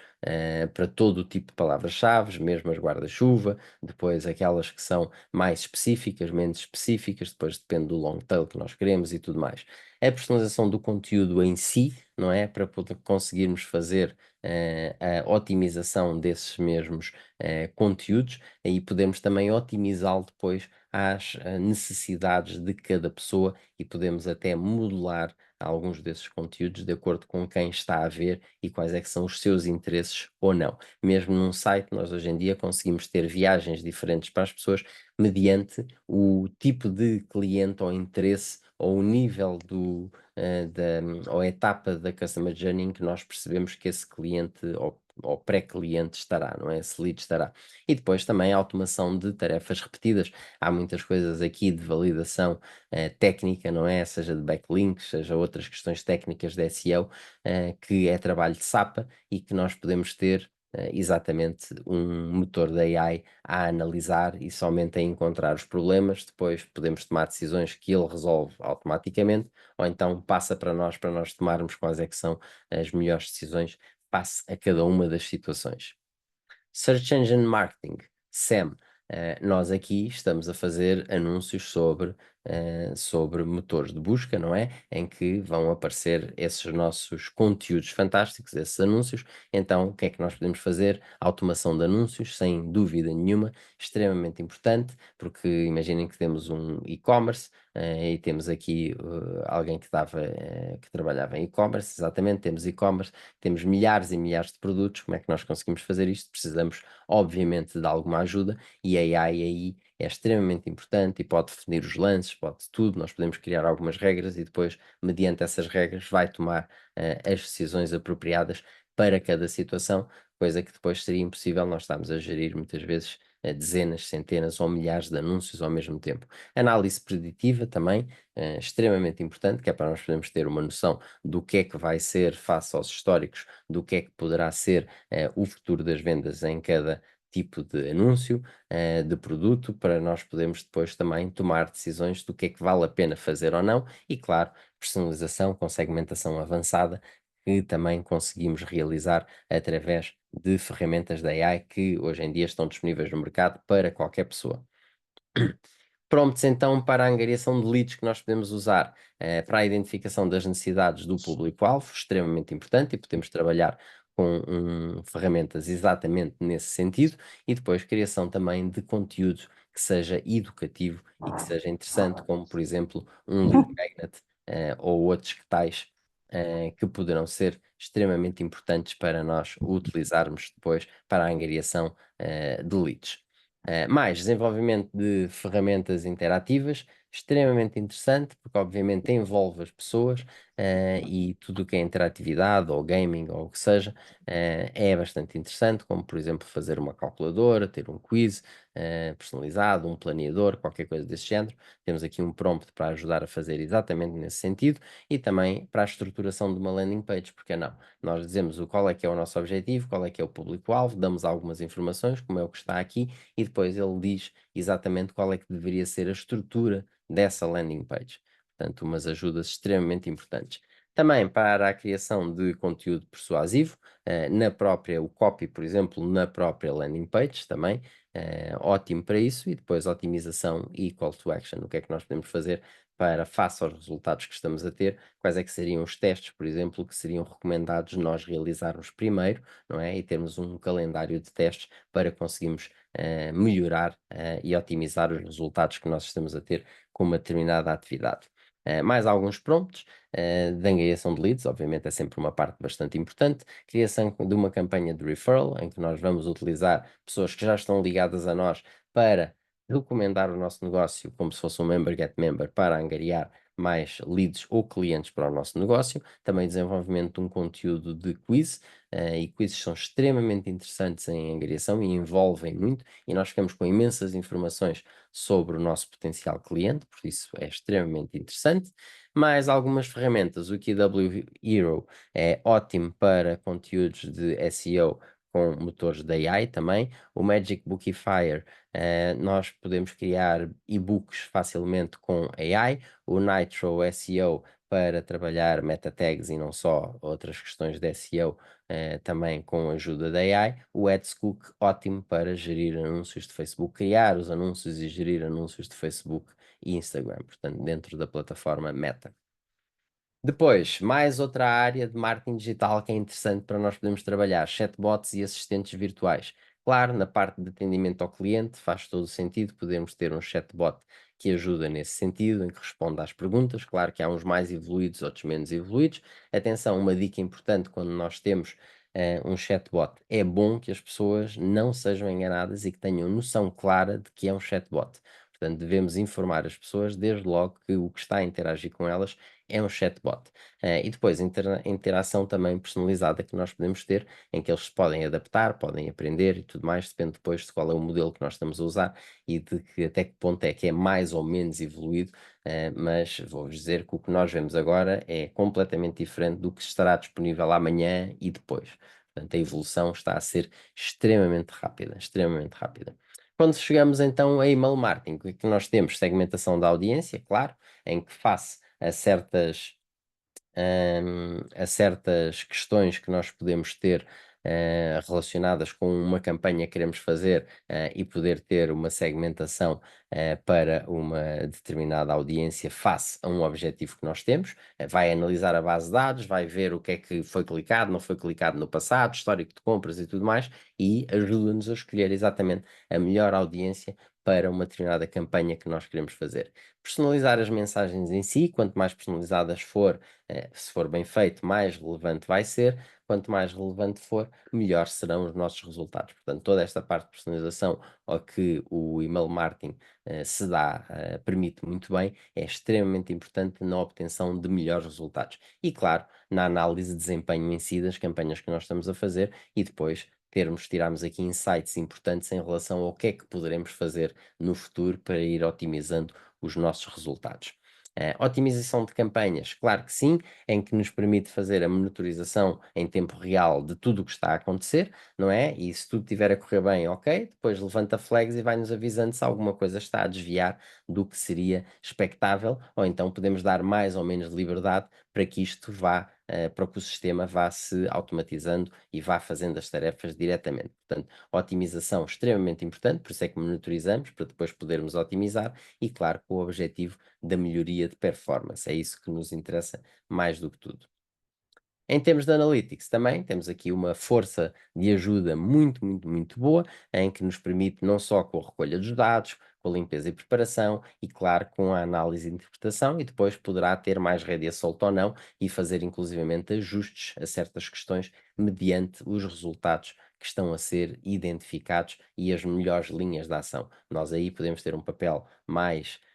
Speaker 1: para todo o tipo de palavras-chave, mesmo as guarda-chuva, depois aquelas que são mais específicas, menos específicas, depois depende do long tail que nós queremos e tudo mais. A personalização do conteúdo em si, não é? Para conseguirmos fazer a otimização desses mesmos conteúdos, aí podemos também otimizá-lo depois às necessidades de cada pessoa e podemos até modular alguns desses conteúdos de acordo com quem está a ver e quais é que são os seus interesses ou não. Mesmo num site, nós hoje em dia conseguimos ter viagens diferentes para as pessoas mediante o tipo de cliente ou interesse ou o nível ou a etapa da Customer Journey em que nós percebemos que esse cliente ou pré-cliente estará, não é? Esse lead estará. E depois também a automação de tarefas repetidas. Há muitas coisas aqui de validação técnica, não é? Seja de backlinks, seja outras questões técnicas de SEO, que é trabalho de SAPA e que nós podemos ter exatamente um motor da AI a analisar e somente a encontrar os problemas, depois podemos tomar decisões que ele resolve automaticamente, ou então passa para nós tomarmos quais é que são as melhores decisões face a cada uma das situações. Search Engine Marketing, SEM. Nós aqui estamos a fazer anúncios sobre motores de busca, não é? Em que vão aparecer esses nossos conteúdos fantásticos, esses anúncios. Então, o que é que nós podemos fazer? Automação de anúncios, sem dúvida nenhuma, extremamente importante, porque imaginem que temos um e-commerce e temos aqui alguém que trabalhava em e-commerce, exatamente, temos e-commerce, temos milhares e milhares de produtos. Como é que nós conseguimos fazer isto? Precisamos, obviamente, de alguma ajuda e a AI aí é extremamente importante e pode definir os lances, pode tudo. Nós podemos criar algumas regras e depois, mediante essas regras, vai tomar as decisões apropriadas para cada situação, coisa que depois seria impossível nós estarmos a gerir muitas vezes dezenas, centenas ou milhares de anúncios ao mesmo tempo. Análise preditiva também, extremamente importante, que é para nós podermos ter uma noção do que é que vai ser face aos históricos, do que é que poderá ser o futuro das vendas em cada tipo de anúncio, de produto, para nós podermos depois também tomar decisões do que é que vale a pena fazer ou não, e claro, personalização com segmentação avançada, que também conseguimos realizar através de ferramentas da AI que hoje em dia estão disponíveis no mercado para qualquer pessoa. Prompts, então, para a angariação de leads que nós podemos usar para a identificação das necessidades do público-alvo, extremamente importante, e podemos trabalhar com ferramentas exatamente nesse sentido, e depois criação também de conteúdo que seja educativo e que seja interessante, como por exemplo um lead magnet ou outros que tais que poderão ser extremamente importantes para nós utilizarmos depois para a angariação de leads. Mais desenvolvimento de ferramentas interativas, extremamente interessante, porque obviamente envolve as pessoas, e tudo o que é interatividade ou gaming ou o que seja, é bastante interessante, como por exemplo fazer uma calculadora, ter um quiz, personalizado, um planeador, qualquer coisa desse género. Temos aqui um prompt para ajudar a fazer exatamente nesse sentido e também para a estruturação de uma landing page, porque não? Nós dizemos qual é que é o nosso objetivo, qual é que é o público-alvo, damos algumas informações, como é o que está aqui, e depois ele diz exatamente qual é que deveria ser a estrutura dessa landing page. Portanto, umas ajudas extremamente importantes. Também para a criação de conteúdo persuasivo, na própria, o copy, por exemplo, na própria landing page também, ótimo para isso, e depois otimização e call to action, o que é que nós podemos fazer para, face aos resultados que estamos a ter, quais é que seriam os testes, por exemplo, que seriam recomendados nós realizarmos primeiro, não é? E termos um calendário de testes para conseguirmos melhorar e otimizar os resultados que nós estamos a ter com uma determinada atividade. Mais alguns prompts de angariação de leads, obviamente é sempre uma parte bastante importante. Criação de uma campanha de referral, em que nós vamos utilizar pessoas que já estão ligadas a nós para recomendar o nosso negócio como se fosse um member get member para angariar mais leads ou clientes para o nosso negócio. Também desenvolvimento de um conteúdo de quiz, e quizzes são extremamente interessantes em angariação e envolvem muito, e nós ficamos com imensas informações sobre o nosso potencial cliente, por isso é extremamente interessante. Mais algumas ferramentas, o KW Hero é ótimo para conteúdos de SEO com motores da AI também. O Magic Bookifier, nós podemos criar e-books facilmente com AI. O Nitro SEO para trabalhar meta tags e não só outras questões de SEO, também com a ajuda da AI. O AdsCook, ótimo para gerir anúncios de Facebook, criar os anúncios e gerir anúncios de Facebook e Instagram, portanto, dentro da plataforma Meta. Depois, mais outra área de marketing digital que é interessante para nós podermos trabalhar, chatbots e assistentes virtuais. Claro, na parte de atendimento ao cliente faz todo o sentido podermos ter um chatbot que ajuda nesse sentido, em que responde às perguntas. Claro que há uns mais evoluídos, outros menos evoluídos. Atenção, uma dica importante quando nós temos um chatbot, é bom que as pessoas não sejam enganadas e que tenham noção clara de que é um chatbot. Portanto, devemos informar as pessoas desde logo que o que está a interagir com elas é um chatbot. E depois, interação também personalizada que nós podemos ter, em que eles se podem adaptar, podem aprender e tudo mais, depende depois de qual é o modelo que nós estamos a usar e de que até que ponto é que é mais ou menos evoluído, mas vou-vos dizer que o que nós vemos agora é completamente diferente do que estará disponível amanhã e depois. Portanto, a evolução está a ser extremamente rápida, extremamente rápida. Quando chegamos então a email marketing, o que é que nós temos? Segmentação da audiência, claro, em que face a certas questões que nós podemos ter relacionadas com uma campanha que queremos fazer e poder ter uma segmentação para uma determinada audiência face a um objetivo que nós temos. Vai analisar a base de dados, vai ver o que é que foi clicado, não foi clicado no passado, histórico de compras e tudo mais, e ajuda-nos a escolher exatamente a melhor audiência para uma determinada campanha que nós queremos fazer. Personalizar as mensagens em si, quanto mais personalizadas for, se for bem feito, mais relevante vai ser. Quanto mais relevante for, melhor serão os nossos resultados. Portanto, toda esta parte de personalização ao que o email marketing se dá, permite muito bem, é extremamente importante na obtenção de melhores resultados. E, claro, na análise de desempenho em si das campanhas que nós estamos a fazer e depois tirarmos aqui insights importantes em relação ao que é que poderemos fazer no futuro para ir otimizando os nossos resultados. Otimização de campanhas, claro que sim, em que nos permite fazer a monitorização em tempo real de tudo o que está a acontecer, não é? E se tudo estiver a correr bem, ok, depois levanta flags e vai-nos avisando se alguma coisa está a desviar do que seria expectável, ou então podemos dar mais ou menos liberdade para que isto vá para que o sistema vá se automatizando e vá fazendo as tarefas diretamente. Portanto, otimização extremamente importante, por isso é que monitorizamos, para depois podermos otimizar e, claro, com o objetivo da melhoria de performance. É isso que nos interessa mais do que tudo. Em termos de analytics também, temos aqui uma força de ajuda muito, muito, muito boa, em que nos permite não só com a recolha dos dados, com a limpeza e preparação e, claro, com a análise e interpretação, e depois poderá ter mais rédea solta ou não e fazer inclusivamente ajustes a certas questões mediante os resultados que estão a ser identificados e as melhores linhas de ação. Nós aí podemos ter um papel mais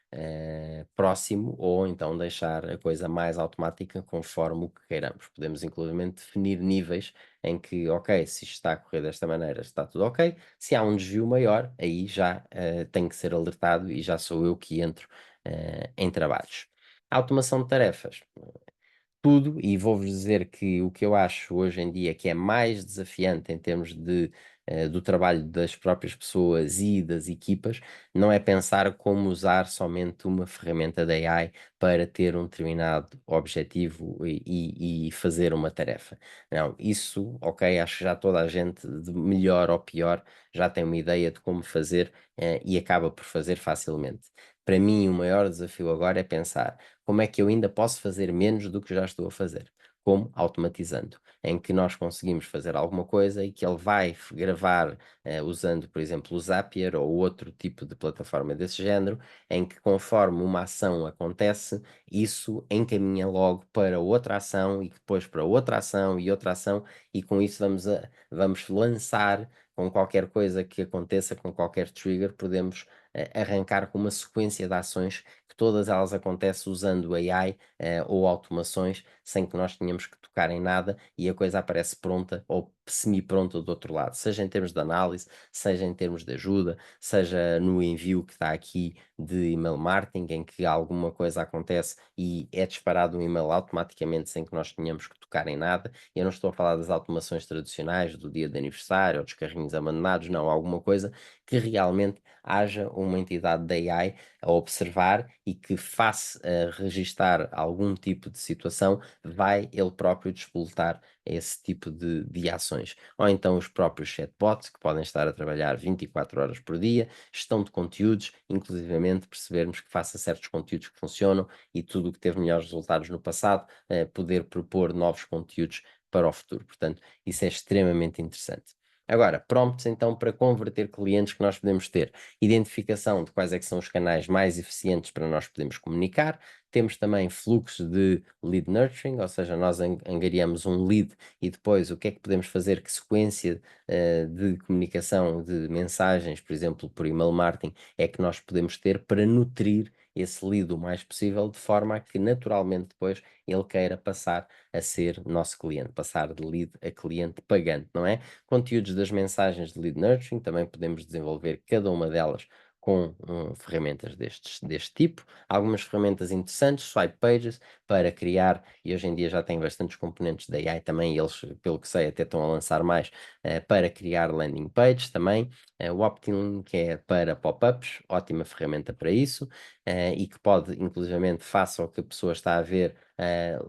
Speaker 1: próximo ou então deixar a coisa mais automática conforme o que queiramos. Podemos inclusivamente definir níveis em que, ok, se isto está a correr desta maneira, está tudo ok. Se há um desvio maior, aí já tem que ser alertado e já sou eu que entro em trabalhos. A automação de tarefas tudo, e vou-vos dizer que o que eu acho hoje em dia que é mais desafiante em termos do trabalho das próprias pessoas e das equipas, não é pensar como usar somente uma ferramenta da AI para ter um determinado objetivo e fazer uma tarefa. Não, isso, ok, acho que já toda a gente, de melhor ou pior, já tem uma ideia de como fazer e acaba por fazer facilmente. Para mim, o maior desafio agora é pensar como é que eu ainda posso fazer menos do que já estou a fazer? Como? Automatizando, em que nós conseguimos fazer alguma coisa e que ele vai gravar, usando, por exemplo, o Zapier ou outro tipo de plataforma desse género, em que conforme uma ação acontece, isso encaminha logo para outra ação e depois para outra ação e outra ação, e com isso vamos lançar com qualquer coisa que aconteça, com qualquer trigger, podemos arrancar com uma sequência de ações que todas elas acontecem usando AI, ou automações, sem que nós tenhamos que tocar em nada e a coisa aparece pronta ou semi-pronta do outro lado, seja em termos de análise, seja em termos de ajuda, seja no envio que está aqui de email marketing, em que alguma coisa acontece e é disparado um e-mail automaticamente sem que nós tenhamos que tocar em nada. Eu não estou a falar das automações tradicionais do dia de aniversário ou dos carrinhos abandonados, não, alguma coisa que realmente haja uma entidade da AI a observar e que, face a registar algum tipo de situação, vai ele próprio despoletar esse tipo de ações. Ou então os próprios chatbots, que podem estar a trabalhar 24 horas por dia, gestão de conteúdos, inclusivamente percebermos que faça certos conteúdos que funcionam e tudo o que teve melhores resultados no passado, poder propor novos conteúdos para o futuro. Portanto, isso é extremamente interessante. Agora, prompts então para converter clientes que nós podemos ter. Identificação de quais é que são os canais mais eficientes para nós podermos comunicar. Temos também fluxo de lead nurturing, ou seja, nós angariamos um lead e depois o que é que podemos fazer, que sequência de comunicação de mensagens, por exemplo, por email marketing, é que nós podemos ter para nutrir esse lead o mais possível, de forma a que naturalmente depois ele queira passar a ser nosso cliente, passar de lead a cliente pagante, não é? Conteúdos das mensagens de lead nurturing, também podemos desenvolver cada uma delas com ferramentas deste tipo. Algumas ferramentas interessantes, swipe pages, para criar, e hoje em dia já tem bastantes componentes da AI também, eles, pelo que sei, até estão a lançar mais, para criar landing pages também. O Optin, que é para pop-ups, ótima ferramenta para isso, e que pode, inclusivamente, face ao que a pessoa está a ver,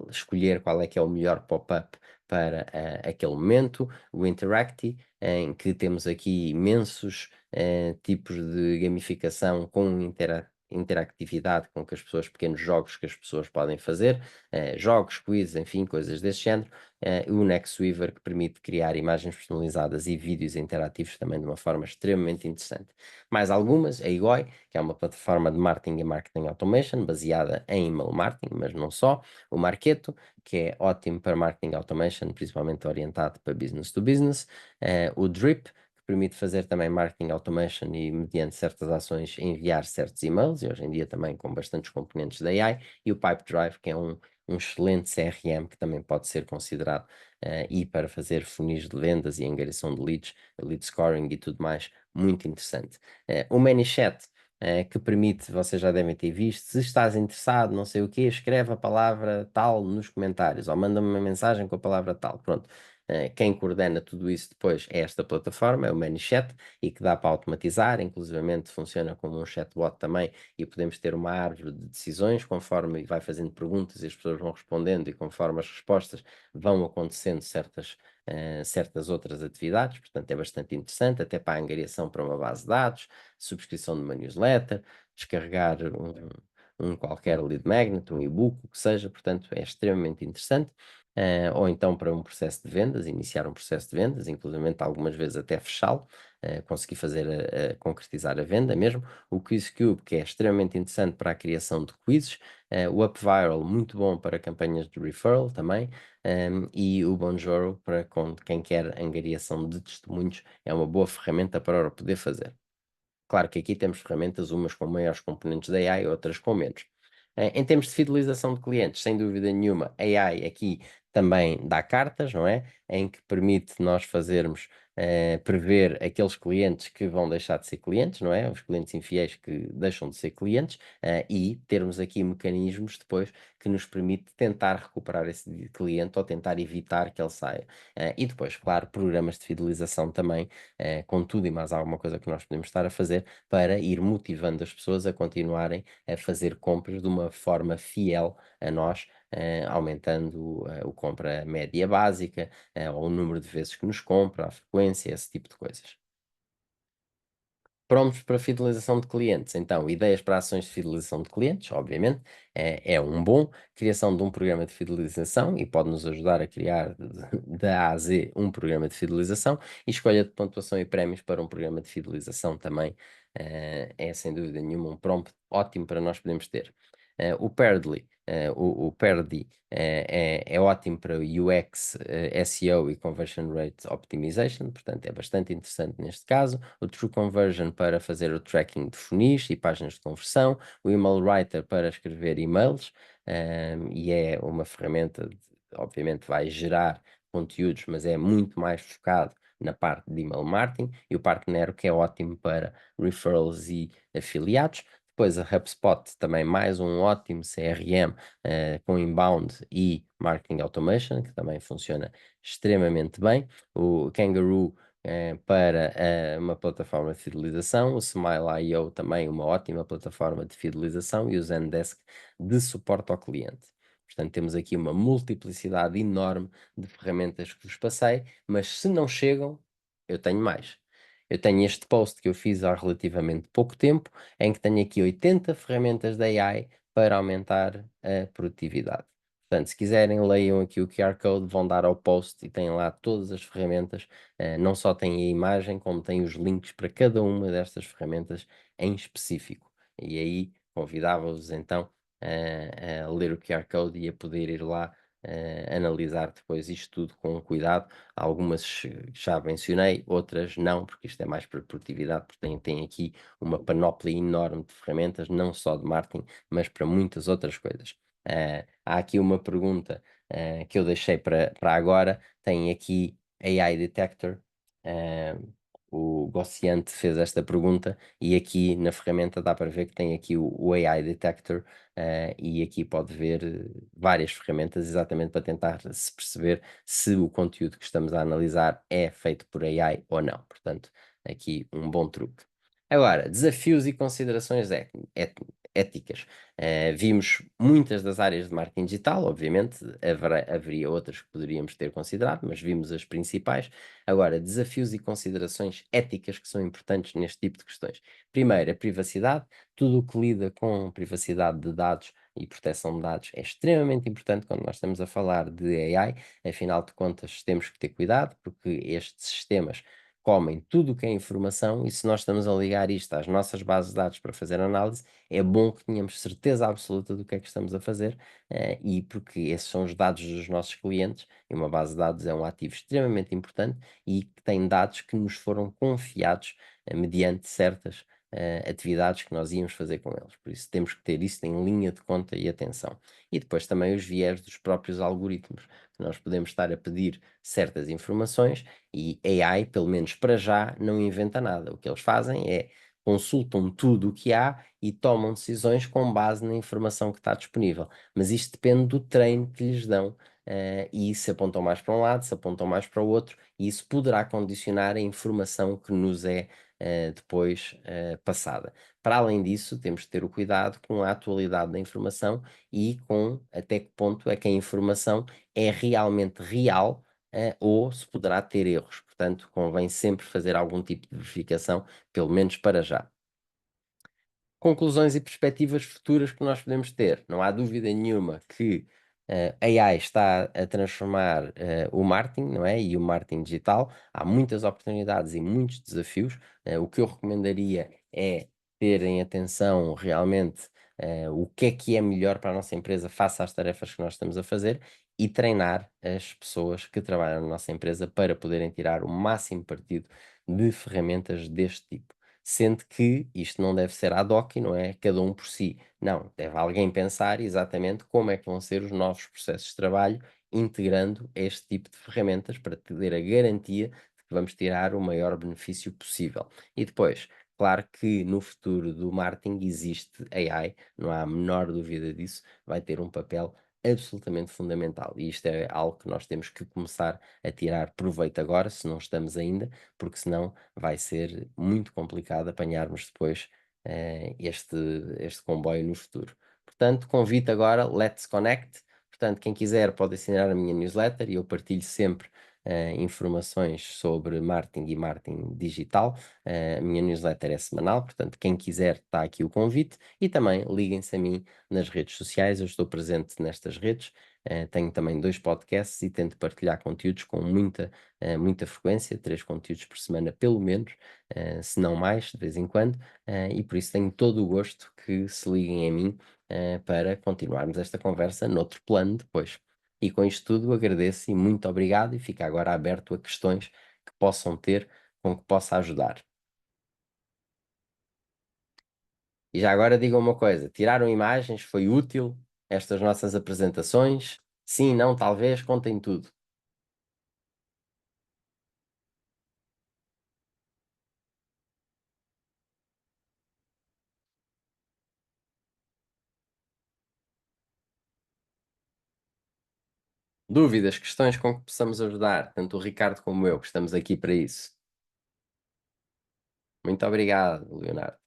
Speaker 1: escolher qual é que é o melhor pop-up para aquele momento. O Interacti, em que temos aqui imensos tipos de gamificação com interactividade com que as pessoas, pequenos jogos que as pessoas podem fazer, jogos, quiz, enfim, coisas desse género. O NextWeaver, que permite criar imagens personalizadas e vídeos interativos também de uma forma extremamente interessante. Mais algumas, a Igoi, que é uma plataforma de marketing e marketing automation baseada em email marketing, mas não só. O Marketo, que é ótimo para marketing automation, principalmente orientado para business to business. O Drip, que permite fazer também marketing automation e, mediante certas ações, enviar certos e-mails, e hoje em dia também com bastantes componentes da AI. E o Pipedrive, que é um excelente CRM que também pode ser considerado e para fazer funis de vendas e angariação de leads, lead scoring e tudo mais, muito interessante. O ManyChat, que permite, vocês já devem ter visto, se estás interessado, não sei o quê, escreve a palavra tal nos comentários, ou manda-me uma mensagem com a palavra tal. Pronto. Quem coordena tudo isso depois é esta plataforma, é o ManyChat, e que dá para automatizar, inclusivamente funciona como um chatbot também, e podemos ter uma árvore de decisões conforme vai fazendo perguntas e as pessoas vão respondendo, e conforme as respostas vão acontecendo certas outras atividades, portanto é bastante interessante, até para a angariação para uma base de dados, subscrição de uma newsletter, descarregar um qualquer lead magnet, um e-book, o que seja, portanto é extremamente interessante. Ou então para um processo de vendas, iniciar um processo de vendas, inclusive algumas vezes até fechá-lo, conseguir fazer concretizar a venda mesmo. O Quiz Cube, que é extremamente interessante para a criação de quizzes, o UpViral, muito bom para campanhas de referral também, e o Bonjoro, para quem quer angariação de testemunhos, é uma boa ferramenta para o poder fazer. Claro que aqui temos ferramentas, umas com maiores componentes de AI, outras com menos. Em termos de fidelização de clientes, sem dúvida nenhuma, AI aqui também dá cartas, não é? Em que permite nós fazermos, prever aqueles clientes que vão deixar de ser clientes, não é? Os clientes infiéis que deixam de ser clientes, e termos aqui mecanismos depois que nos permite tentar recuperar esse cliente ou tentar evitar que ele saia. E depois, claro, programas de fidelização também, com tudo e mais alguma coisa que nós podemos estar a fazer para ir motivando as pessoas a continuarem a fazer compras de uma forma fiel a nós, aumentando o compra média básica, ou o número de vezes que nos compra, a frequência, esse tipo de coisas. Prontos para fidelização de clientes, então, ideias para ações de fidelização de clientes, obviamente, é um bom, criação de um programa de fidelização e pode nos ajudar a criar da A a Z um programa de fidelização e escolha de pontuação e prémios para um programa de fidelização também, é sem dúvida nenhuma um prompt ótimo para nós podermos ter. O Perdly, o Perdi é ótimo para UX, SEO e Conversion Rate Optimization, portanto é bastante interessante neste caso. O True Conversion para fazer o tracking de funis e páginas de conversão. O Email Writer para escrever e-mails, e é uma ferramenta, obviamente vai gerar conteúdos, mas é muito mais focado na parte de email marketing. E o Partnero, que é ótimo para referrals e afiliados. Depois a HubSpot, também mais um ótimo CRM, com inbound e marketing automation, que também funciona extremamente bem. O Kangaroo, para uma plataforma de fidelização. O Smile.io também uma ótima plataforma de fidelização. E o Zendesk de suporte ao cliente. Portanto, temos aqui uma multiplicidade enorme de ferramentas que vos passei, mas se não chegam, eu tenho mais. Eu tenho este post que eu fiz há relativamente pouco tempo, em que tenho aqui 80 ferramentas da AI para aumentar a produtividade. Portanto, se quiserem, leiam aqui o QR Code, vão dar ao post e têm lá todas as ferramentas. Não só têm a imagem, como têm os links para cada uma destas ferramentas em específico. E aí convidava-vos então a ler o QR Code e a poder ir lá analisar depois isto tudo com cuidado. Algumas já mencionei, outras não, porque isto é mais para produtividade, porque tem aqui uma panóplia enorme de ferramentas, não só de marketing, mas para muitas outras coisas. Há aqui uma pergunta que eu deixei para agora, tem aqui AI Detector. eh, o Gossiante fez esta pergunta e aqui na ferramenta dá para ver que tem aqui o AI Detector, e aqui pode ver várias ferramentas exatamente para tentar se perceber se o conteúdo que estamos a analisar é feito por AI ou não. Portanto, aqui um bom truque. Agora, desafios e considerações éticas. Vimos muitas das áreas de marketing digital, obviamente, haveria outras que poderíamos ter considerado, mas vimos as principais. Agora, desafios e considerações éticas que são importantes neste tipo de questões. Primeiro, a privacidade. Tudo o que lida com privacidade de dados e proteção de dados é extremamente importante quando nós estamos a falar de AI. Afinal de contas, temos que ter cuidado, porque estes sistemas comem tudo o que é informação e se nós estamos a ligar isto às nossas bases de dados para fazer análise, é bom que tenhamos certeza absoluta do que é que estamos a fazer, e porque esses são os dados dos nossos clientes e uma base de dados é um ativo extremamente importante e que tem dados que nos foram confiados, mediante certas atividades que nós íamos fazer com eles. Por isso temos que ter isso em linha de conta e atenção. E depois também os viés dos próprios algoritmos, que nós podemos estar a pedir certas informações e AI, pelo menos para já, não inventa nada. O que eles fazem é consultam tudo o que há e tomam decisões com base na informação que está disponível. Mas isto depende do treino que lhes dão e se apontam mais para um lado, se apontam mais para o outro, e isso poderá condicionar a informação que nos é depois passada. Para além disso, temos de ter o cuidado com a atualidade da informação e com até que ponto é que a informação é realmente real, ou se poderá ter erros. Portanto, convém sempre fazer algum tipo de verificação, pelo menos para já. Conclusões e perspectivas futuras que nós podemos ter. Não há dúvida nenhuma que a AI está a transformar o marketing, não é? E o marketing digital. Há muitas oportunidades e muitos desafios. O que eu recomendaria é terem atenção realmente o que é melhor para a nossa empresa face às tarefas que nós estamos a fazer e treinar as pessoas que trabalham na nossa empresa para poderem tirar o máximo partido de ferramentas deste tipo. Sendo que isto não deve ser ad hoc, não é cada um por si. Não, deve alguém pensar exatamente como é que vão ser os novos processos de trabalho, integrando este tipo de ferramentas para ter a garantia de que vamos tirar o maior benefício possível. E depois, claro que no futuro do marketing existe AI, não há a menor dúvida disso, vai ter um papel absolutamente fundamental. E isto é algo que nós temos que começar a tirar proveito agora, se não estamos ainda, porque senão vai ser muito complicado apanharmos depois este comboio no futuro. Portanto, convite agora, let's connect. Portanto, quem quiser pode assinar a minha newsletter e eu partilho sempre informações sobre marketing e marketing digital. A minha newsletter é semanal, portanto, quem quiser está aqui o convite e também liguem-se a mim nas redes sociais. Eu estou presente nestas redes. Tenho também 2 podcasts e tento partilhar conteúdos com muita frequência, 3 conteúdos por semana pelo menos, se não mais, de vez em quando, e por isso tenho todo o gosto que se liguem a mim, para continuarmos esta conversa noutro plano depois. E com isto tudo agradeço e muito obrigado e fico agora aberto a questões que possam ter com que possa ajudar. E já agora digam uma coisa, tiraram imagens, foi útil estas nossas apresentações? Sim, não, talvez, contem tudo. Dúvidas, questões com que possamos ajudar, tanto o Ricardo como eu, que estamos aqui para isso. Muito obrigado, Leonardo.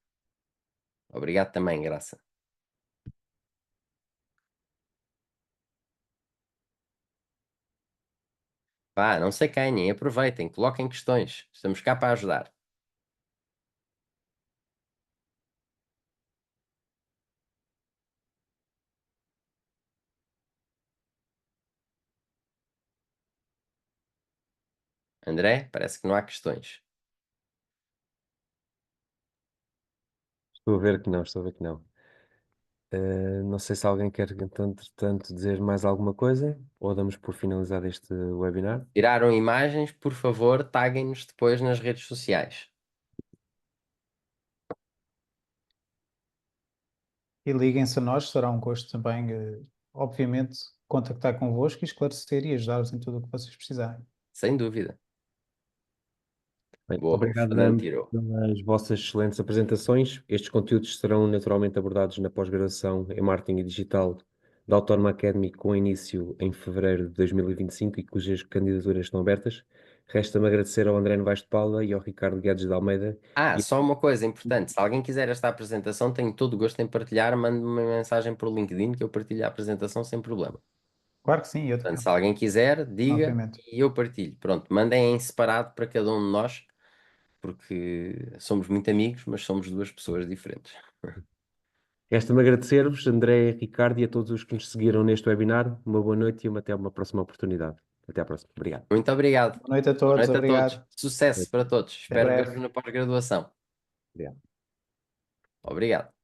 Speaker 1: Obrigado também, Graça. Vá, não se acanhem, aproveitem, coloquem questões. Estamos cá para ajudar. André, parece que não há questões.
Speaker 2: Estou a ver que não, estou a ver que não. Não sei se alguém quer, entretanto, dizer mais alguma coisa ou damos por finalizado este webinar.
Speaker 1: Tiraram imagens, por favor, taguem-nos depois nas redes sociais.
Speaker 3: E liguem-se a nós, será um gosto também, obviamente, contactar convosco e esclarecer e ajudar-vos em tudo o que vocês precisarem.
Speaker 1: Sem dúvida.
Speaker 2: Bem,
Speaker 1: Boa, o
Speaker 2: obrigado a
Speaker 1: Fernando
Speaker 2: ambos
Speaker 1: tirou.
Speaker 2: pelas vossas excelentes apresentações. Estes conteúdos serão naturalmente abordados na pós-graduação em Marketing e Digital da Autónoma Academy, com início em fevereiro de 2025 e cujas candidaturas estão abertas. Resta-me agradecer ao André Novaes de Paula e ao Ricardo Guedes de Almeida.
Speaker 1: Ah,
Speaker 2: E
Speaker 1: só uma coisa importante, se alguém quiser esta apresentação, tenho todo o gosto em partilhar, mande-me uma mensagem por LinkedIn que eu partilho a apresentação sem problema.
Speaker 3: Claro que sim, eu
Speaker 1: Portanto,
Speaker 3: também,
Speaker 1: se alguém quiser, diga
Speaker 3: obviamente.
Speaker 1: e eu partilho. Pronto, mandem em separado para cada um de nós, porque somos muito amigos, mas somos duas pessoas diferentes.
Speaker 2: Resta-me agradecer-vos, André, Ricardo e a todos os que nos seguiram neste webinar. Uma boa noite e até uma próxima oportunidade. Até à próxima. Obrigado.
Speaker 1: Muito obrigado.
Speaker 3: Boa noite a
Speaker 1: Boa
Speaker 3: todos,
Speaker 1: noite a todos.
Speaker 3: obrigado.
Speaker 1: Sucesso para todos.
Speaker 3: Até
Speaker 1: Espero ver-vos
Speaker 3: breve.
Speaker 1: na pós-graduação.
Speaker 2: Obrigado.
Speaker 1: Obrigado.